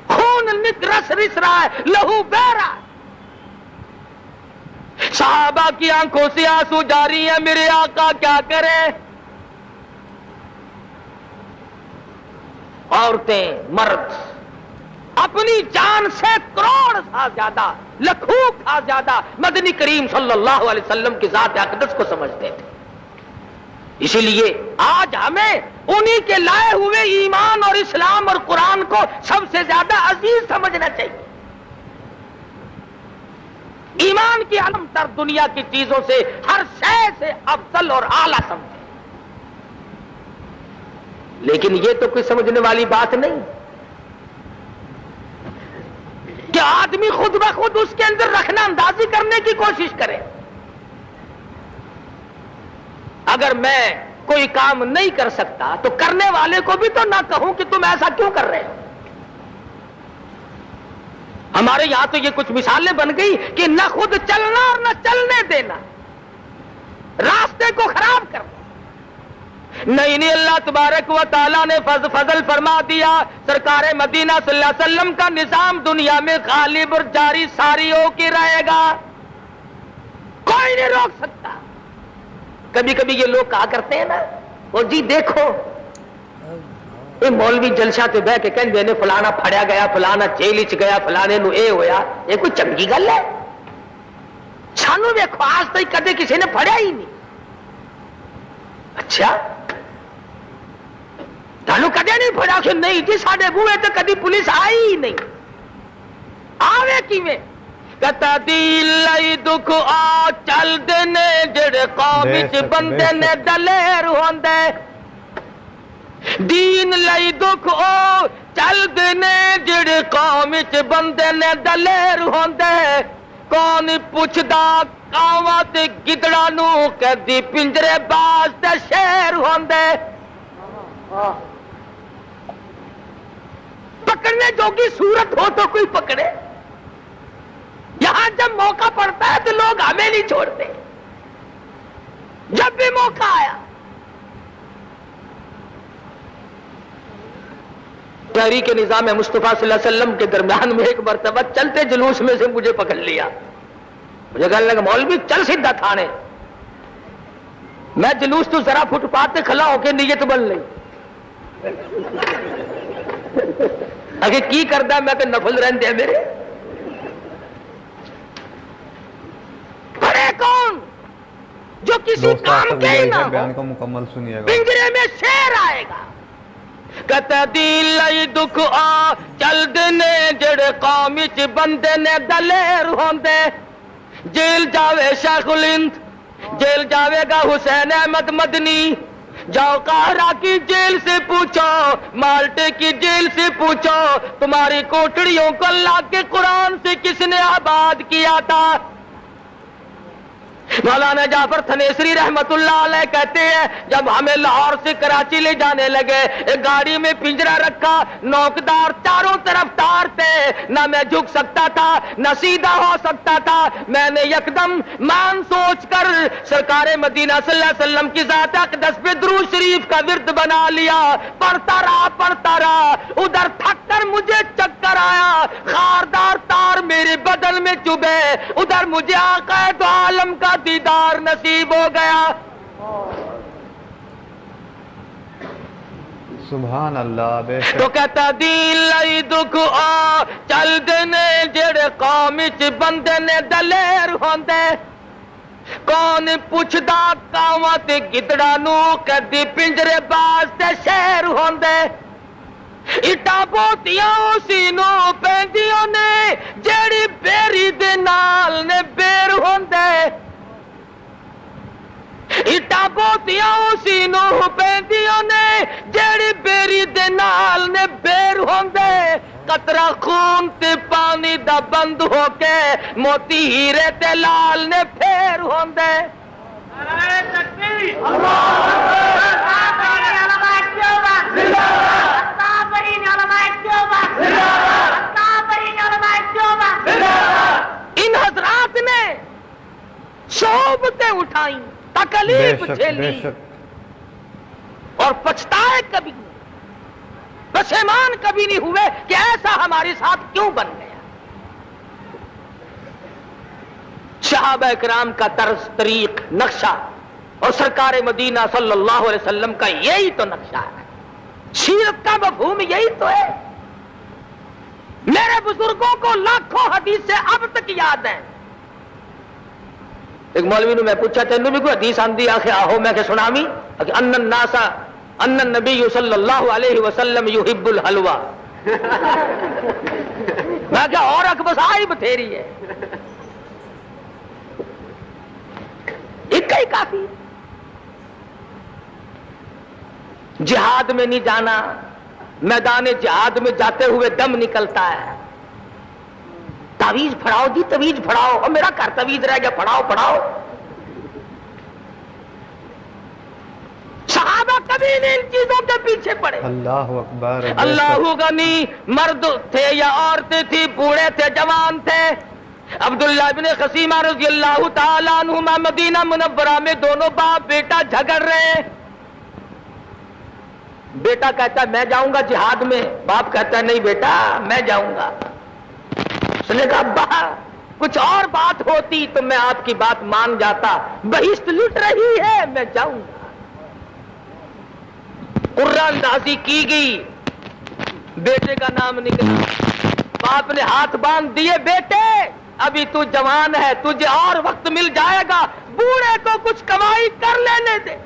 خون رس رہا ہے، لہو بہ رہا ہے، صحابہ کی آنکھوں سے آنسو جاری ہیں، میرے آقا کیا کریں؟ عورتیں مرد اپنی جان سے کروڑ سا زیادہ، لاکھوں سا زیادہ مدنی کریم صلی اللہ علیہ وسلم کی ذات اقدس کو سمجھتے تھے۔ اسی لیے آج ہمیں انہی کے لائے ہوئے ایمان اور اسلام اور قرآن کو سب سے زیادہ عزیز سمجھنا چاہیے۔ ایمان کی علم تر دنیا کی چیزوں سے ہر شے سے افضل اور اعلیٰ سمجھے، لیکن یہ تو کوئی سمجھنے والی بات نہیں کہ آدمی خود بخود اس کے اندر رکھنا اندازی کرنے کی کوشش کرے۔ اگر میں کوئی کام نہیں کر سکتا تو کرنے والے کو بھی تو نہ کہوں کہ تم ایسا کیوں کر رہے ہو۔ ہمارے یہاں تو یہ کچھ مثالیں بن گئی کہ نہ خود چلنا اور نہ چلنے دینا، راستے کو خراب کرنا۔ نہیں اللہ تبارک و تعالیٰ نے فضل فرما دیا، سرکار مدینہ صلی اللہ علیہ وسلم کا نظام دنیا میں غالب اور جاری ساری ہو کے رہے گا، کوئی نہیں روک سکتا۔ کبھی کبھی یہ لوگ کہا کرتے ہیں نا، اور جی دیکھو یہ مولوی جلسہ تے بہ کے کہندے نے فلانا پھڑیا گیا، فلانا جیل وچ گیا، فلانے نو اے ہویا، یہ کوئی چنگی گل ہے؟ سانو ویکھو آج تک کدے کسی نے پھڑیا ہی نہیں۔ اچھا تانوں کدے نہیں پھڑیا؟ کہ نہیں جی ساڈے بوئے تے کدی پولیس آئی ہی نہیں۔ آوے کیویں؟ کتا دی لئی دکھ آ چل دینے جڑے قوم وچ بندے نے دلیر ہوندے، دین لئی دکھ او چل دینے جڑے قوم وچ بندے نے دلیر ہوندے، کون پوچھدا کاواں تے گدڑاں نو کدی پنجرے باز تے شیر ہوندے۔ پکڑنے جوگی صورت ہو تو کوئی پکڑے، یہاں جب موقع پڑتا ہے تو لوگ ہمیں نہیں چھوڑتے۔ جب بھی موقع آیا تحریک نظام مصطفیٰ صلی اللہ علیہ وسلم کے درمیان میں ایک مرتبہ چلتے جلوس میں سے مجھے پکڑ لیا، مجھے کہنے لگا مولوی چل سیدھا تھانے۔ میں جلوس تو ذرا فٹ پاتھ پہ کھلا ہو کے نیت بن لی، اگر کی کردا میں کہ نفل رہندے میرے بڑے کون جو کسی کام کے ہی نہ بیان کو مکمل سنیے گا۔ پنجرے میں شیر آئے گا، کہتا دل لئی دکھ آ چل دینے جڑے قوم وچ بندے نے دلیر ہوندے، جیل جاوے شیخ الہند، جیل جاوے گا حسین احمد مدنی، جاؤ قاہرہ کی جیل سے پوچھو، مالٹے کی جیل سے پوچھو، تمہاری کوٹڑیوں کو اللہ کے قرآن سے کس نے آباد کیا تھا؟ مولانا جعفر تھنیسری رحمت اللہ علیہ کہتے ہیں جب ہمیں لاہور سے کراچی لے جانے لگے ایک گاڑی میں پنجرا رکھا، نوکدار چاروں طرف تار تھے، نہ میں جھک سکتا تھا نہ سیدھا ہو سکتا تھا۔ میں نے یکدم مان سوچ کر سرکار مدینہ صلی اللہ علیہ وسلم کی ذات اقدس پہ درود شریف کا ورد بنا لیا، پڑھتا رہا، ادھر تھک کر مجھے چکر آیا، خاردار تار میرے بدن میں چبھے، ادھر مجھے آقا دو عالم کا دیدار نصیب ہو گیا۔ سبحان اللہ۔ بے شک تو کہتا دین لئی دکھ آ چل دینے جڑے قوم چ بندے نے دلیر ہوندے، کون پوچھدا کاواں تے گدڑا نو کدی پنجرے باز تے شیر ہوندے، اٹا بوتیاں اسی نو پیندیاں نے جیڑی بیری دے نال نے بیر ہوندے، اٹا بوتیاں اسی نو پیندیاں نے جیڑی بیری دے نال نے بیر ہوندے، قطرہ خون تے پانی دا بند ہو کے موتی ہیرے تے لال نے پھیر ہوندے۔ ان حضرات نے صحبتیں اٹھائیں، تکلیف بے جھیلی شک اور پچھتائے کبھی نہیں، پشیمان کبھی نہیں ہوئے کہ ایسا ہمارے ساتھ کیوں بن گیا۔ صحابہ کرام کا طرز طریق نقشہ اور سرکار مدینہ صلی اللہ علیہ وسلم کا یہی تو نقشہ ہے، سیرت کا مفہوم یہی تو ہے۔ میرے بزرگوں کو لاکھوں حدیث سے اب تک یاد ہیں۔ ایک مولوی نے میں پوچھا تینوں بھی کوئی حدیث آندی آخر آہو میں کہ سنامی کہ ان الناس ان النبی صلی اللہ علیہ وسلم یحب الحلوہ، میں کہ اور اکبس آئی بتھیری ہے، ایک ہی کافی۔ جہاد میں نہیں جانا، میدان جہاد میں جاتے ہوئے دم نکلتا ہے، تعویذ پھڑاؤ جی تعویذ پھڑاؤ، اور میرا گھر تعویذ رہ گیا، پھڑاؤ۔ صحابہ کبھی نہیں ان چیزوں کے پیچھے پڑے۔ اللہ اکبر۔ اللہ غنی، مرد تھے یا عورتیں تھی، بوڑھے تھے جوان تھے۔ عبداللہ ابن خصیمہ رضی اللہ تعالیٰ عنہما مدینہ منورہ میں دونوں باپ بیٹا جھگڑ رہے، بیٹا کہتا ہے میں جاؤں گا جہاد میں، باپ کہتا ہے نہیں بیٹا میں جاؤں گا۔ اس نے کہا ابا کچھ اور بات ہوتی تو میں آپ کی بات مان جاتا، بہشت لٹ رہی ہے میں جاؤں گا۔ قرہ اندازی کی گئی، بیٹے کا نام نکلا، باپ نے ہاتھ باندھ دیے، بیٹے ابھی تو جوان ہے، تجھے اور وقت مل جائے گا، بوڑھے کو کچھ کمائی کر لینے دے،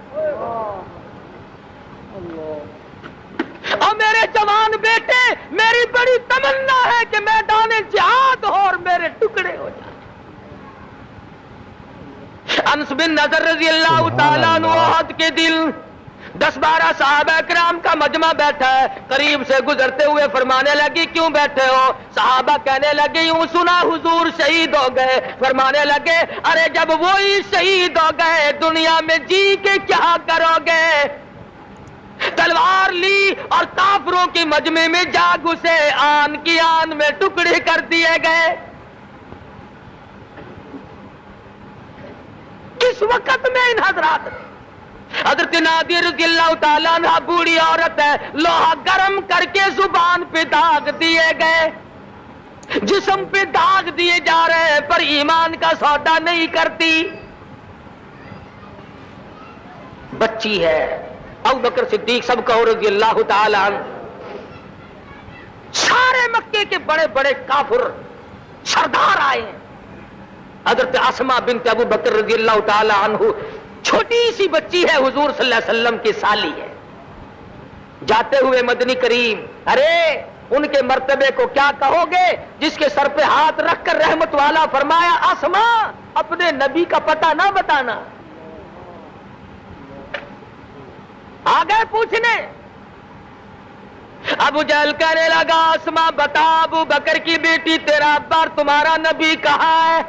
اور میرے جوان بیٹے میری بڑی تمنا ہے کہ میدان جہاد ہو اور میرے ٹکڑے ہو جائیں۔ انس بن نضر رضی اللہ تعالیٰ عنہ احد کے دل 10-12 صحابہ کرام کا مجمع بیٹھا ہے، قریب سے گزرتے ہوئے فرمانے لگی کیوں بیٹھے ہو؟ صحابہ کہنے لگے یوں سنا حضور شہید ہو گئے۔ فرمانے لگے ارے جب وہی شہید ہو گئے دنیا میں جی کے کیا کرو گے؟ تلوار لی اور کافروں کی مجمع میں جا گھسے، آن کی آن میں ٹکڑے کر دیے گئے۔ کس وقت میں ان حضرات نے، حضرت نادر رضی اللہ تعالیٰ عنہ بوڑھی عورت ہے، لوہا گرم کر کے زبان پہ داغ دیے گئے، جسم پہ داغ دیے جا رہے ہیں پر ایمان کا سودا نہیں کرتی، بچی ہے۔ ابو بکر صدیق سب کہو رضی اللہ تعالیٰ عنہ، سارے مکے کے بڑے بڑے کافر سردار آئے ہیں، حضرت اسماء بنت ابو بکر رضی اللہ تعالیٰ عنہ چھوٹی سی بچی ہے، حضور صلی اللہ علیہ وسلم کی سالی ہے۔ جاتے ہوئے مدنی کریم ارے ان کے مرتبے کو کیا کہو گے؟ جس کے سر پہ ہاتھ رکھ کر رحمت والا فرمایا اسماء اپنے نبی کا پتہ نہ بتانا۔ آگے پوچھنے، ابو جہل کہنے لگا اسماء بتا ابو بکر کی بیٹی تیرا ابا اور تمہارا نبی کہاں ہے؟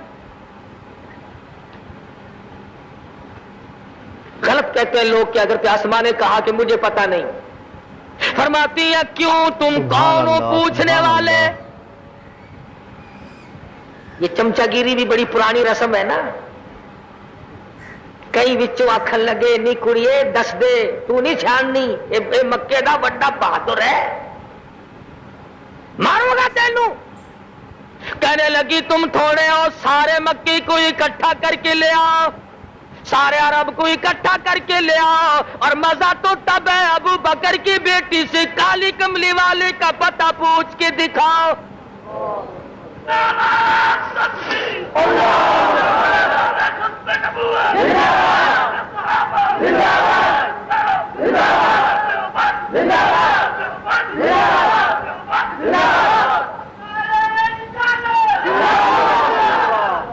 غلط کہتے ہیں لوگ کہ حضرت اسماء نے کہا کہ مجھے پتا نہیں. فرماتی ہیں کیوں تم کون ہو پوچھنے والے؟ یہ چمچا گیری بھی بڑی پرانی رسم ہے نا. کئی بچوں آکھن لگے نی کڑیے دس دے تو نہیں چھاننی اے مکے دا بڑا بہادر ہے مارو گا تینوں. کہنے لگی تم تھوڑے ہو سارے مکی کو اکٹھا کر کے لے آؤ سارے عرب کو اکٹھا کر کے لے آؤ اور مزہ تو تب ہے ابو بکر کی بیٹی سے کالی کملی والے کا پتہ پوچھ کے دکھاؤ.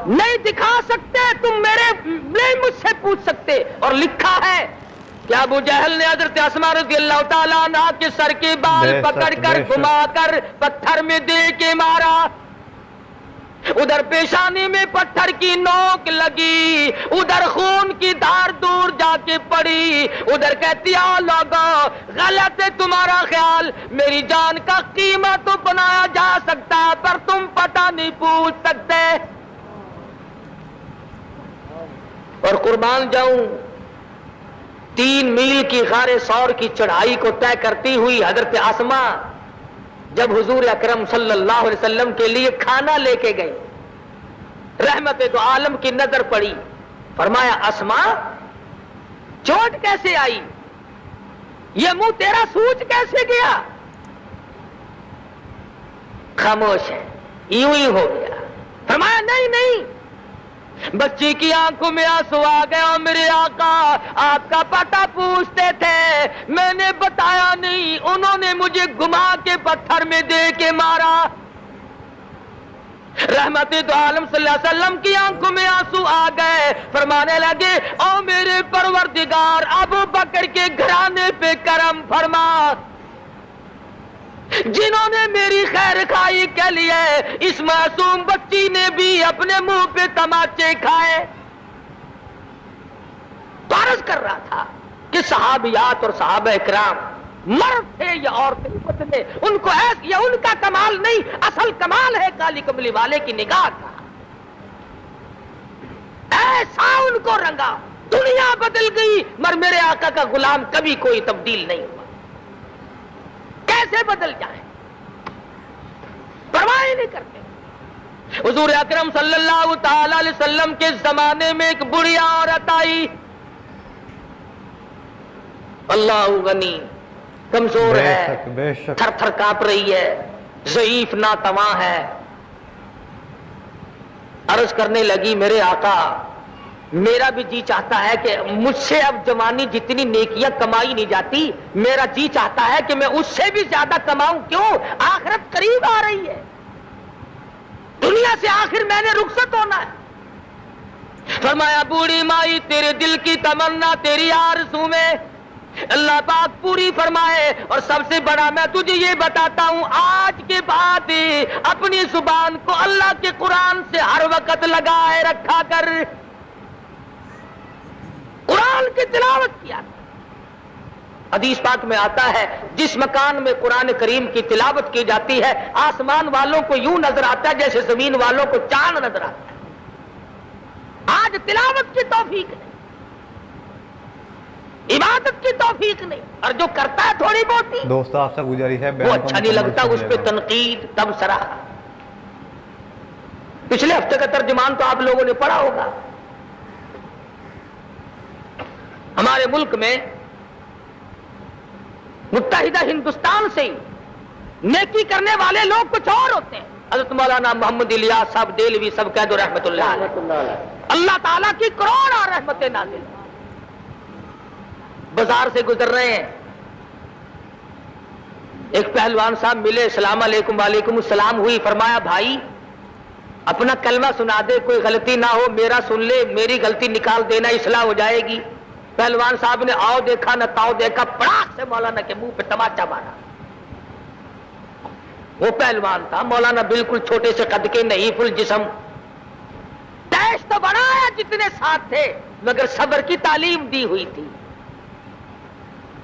نہیں دکھا سکتے تم میرے نہیں مجھ سے پوچھ سکتے. اور لکھا ہے کہ ابو جہل نے حضرت اسماء رضی اللہ تعالیٰ عنہا کے سر کے بال پکڑ کر گھما کر پتھر میں دے کے مارا. ادھر پیشانی میں پتھر کی نوک لگی ادھر خون کی دھار دور جا کے پڑی. ادھر کہتی آ لوگو غلط ہے تمہارا خیال میری جان کا قیمہ تو بنایا جا سکتا پر تم پتہ نہیں پوچھ سکتے. اور قربان جاؤں 3 میل کی غار ثور کی چڑھائی کو طے کرتی ہوئی حضرت اسماء جب حضور اکرم صلی اللہ علیہ وسلم کے لیے کھانا لے کے گئے رحمت دو عالم کی نظر پڑی. فرمایا اسماء چوٹ کیسے آئی یہ منہ تیرا سوج کیسے گیا؟ خاموش ہے یوں ہی ہو گیا. فرمایا نہیں نہیں بچی کی آنکھوں میں آنسو آ گئے اور میرے آقا آپ کا پتہ پوچھتے تھے میں نے بتایا نہیں انہوں نے مجھے گھما کے پتھر میں دے کے مارا. رحمت دو عالم صلی اللہ علیہ وسلم کی آنکھوں میں آنسو آ گئے. فرمانے لگے او میرے پروردگار ابو بکر کے گھرانے پہ کرم فرما جنہوں نے میری خیر خائی کے لیے اس معصوم بچی نے بھی اپنے منہ پہ تماچے کھائے. عرض کر رہا تھا کہ صحابیات اور صحابہ اکرام مرد تھے یا عورتیں بدلے ان کو ایسا یا ان کا کمال نہیں اصل کمال ہے کالی کملی والے کی نگاہ کا. ایسا ان کو رنگا دنیا بدل گئی مگر میرے آقا کا غلام کبھی کوئی تبدیل نہیں ہوا. کیسے بدل جائے پرواہ نہیں کرتے. حضور اکرم صلی اللہ تعالی علیہ وسلم کے زمانے میں ایک بڑی عورت آئی. اللہ غنی کمزور ہے تھر تھر کانپ رہی ہے ضعیف ناتواں ہے. عرض کرنے لگی میرے آقا میرا بھی جی چاہتا ہے کہ مجھ سے اب جوانی جتنی نیکیاں کمائی نہیں جاتی میرا جی چاہتا ہے کہ میں اس سے بھی زیادہ کماؤں. کیوں آخرت قریب آ رہی ہے دنیا سے آخر میں نے رخصت ہونا ہے. فرمایا بوڑھی مائی تیرے دل کی تمنا تیری آرزو میں اللہ پاک پوری فرمائے. اور سب سے بڑا میں تجھے یہ بتاتا ہوں آج کے بعد اپنی زبان کو اللہ کے قرآن سے ہر وقت لگائے رکھا کر. قرآن کی تلاوت کیا. حدیث پاک میں آتا ہے جس مکان میں قرآن کریم کی تلاوت کی جاتی ہے آسمان والوں کو یوں نظر آتا ہے جیسے زمین والوں کو چاند نظر آتا ہے. آج تلاوت کی توفیق نہیں عبادت کی توفیق نہیں اور جو کرتا ہے تھوڑی بہت ہی دوستو آپ سے گزارش ہے وہ اچھا نہیں لگتا اس پہ تنقید تبصرہ. پچھلے ہفتے کا ترجمان تو آپ لوگوں نے پڑھا ہوگا. ہمارے ملک میں متحدہ ہندوستان سے نیکی کرنے والے لوگ کچھ اور ہوتے ہیں. حضرت مولانا محمد الیاس صاحب دہلوی سب کہہ دو رحمت اللہ علیہ. اللہ تعالیٰ کی کروڑ رحمتیں نازل بازار سے گزر رہے ہیں ایک پہلوان صاحب ملے السلام علیکم وعلیکم السلام ہوئی. فرمایا بھائی اپنا کلمہ سنا دے کوئی غلطی نہ ہو میرا سن لے میری غلطی نکال دینا اصلاح ہو جائے گی. پہلوان صاحب نے آؤ دیکھا نہ تاؤ دیکھا پڑاخ سے مولانا کے منہ پہ تماچا مارا. وہ پہلوان تھا مولانا بالکل چھوٹے سے قد کے نحیف الجسم تیش عشق تو بڑا آیا جتنے ساتھ تھے، مگر صبر کی تعلیم دی ہوئی تھی.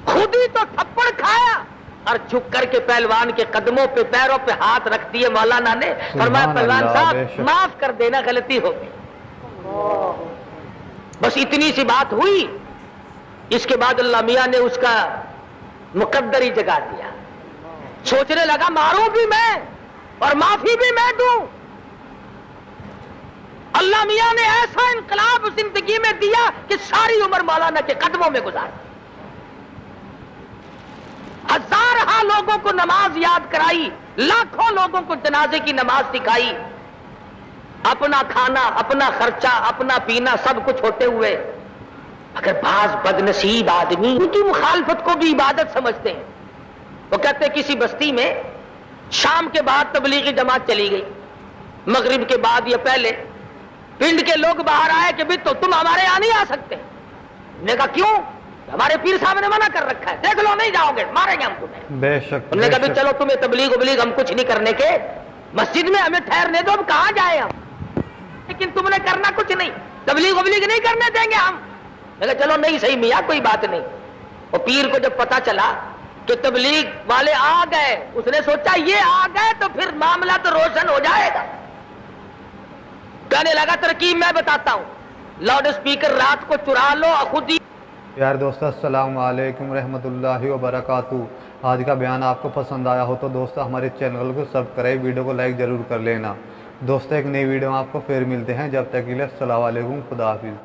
خود ہی تو تھپڑ کھایا اور جھک کر کے پہلوان کے قدموں پہ پیروں پہ ہاتھ رکھ دیے مولانا نے. فرمایا پہلوان صاحب معاف کر دینا، غلطی ہو گئی. بس اتنی سی بات ہوئی. اس کے بعد اللہ میاں نے اس کا مقدر ہی جگا دیا. سوچنے لگا ماروں بھی میں اور معافی بھی میں دوں. اللہ میاں نے ایسا انقلاب زندگی میں دیا کہ ساری عمر مولانا کے قدموں میں گزار. ہزارہ لوگوں کو نماز یاد کرائی، لاکھوں لوگوں کو جنازے کی نماز سکھائی. اپنا کھانا، اپنا خرچہ، اپنا پینا سب کچھ ہوتے ہوئے اگر بعض بد نصیب آدمی ان کی مخالفت کو بھی عبادت سمجھتے ہیں. وہ کہتے ہیں کسی بستی میں شام کے بعد تبلیغی جماعت چلی گئی، مغرب کے بعد یا پہلے پنڈ کے لوگ باہر آئے کہ بھی تو تم ہمارے یہاں نہیں آ سکتے. نے کہا کیوں؟ ہمارے پیر صاحب نے منع کر رکھا ہے، دیکھ لو نہیں جاؤ گے، ماریں گے ہم تمہیں. بے شک. انہوں نے کہا بھی چلو تمہیں تبلیغ ہم کچھ نہیں کرنے کے، مسجد میں ہمیں ٹھہرنے دو، ہم کہاں جائیں ہم، لیکن تم نے کرنا کچھ نہیں، تبلیغ نہیں کرنے دیں گے ہم. میں کہا چلو نہیں صحیح میاں کوئی بات نہیں. اور پیر کو جب پتا چلا کہ تبلیغ والے آ گئے، اس نے سوچا یہ آ گئے تو پھر معاملہ تو روشن ہو جائے گا. کہنے لگا ترکیب میں بتاتا ہوں، لاؤڈ اسپیکر رات کو چرا لو اور خود ہی. پیارے دوستو السلام علیکم رحمۃ اللہ وبرکاتہ. آج کا بیان آپ کو پسند آیا ہو تو دوستو ہمارے چینل کو سبسکرائب، ویڈیو کو لائک ضرور کر لینا. دوستو ایک نئی ویڈیو میں آپ کو پھر ملتے ہیں، جب تک کے لیے السلام علیکم، خدا حافظ.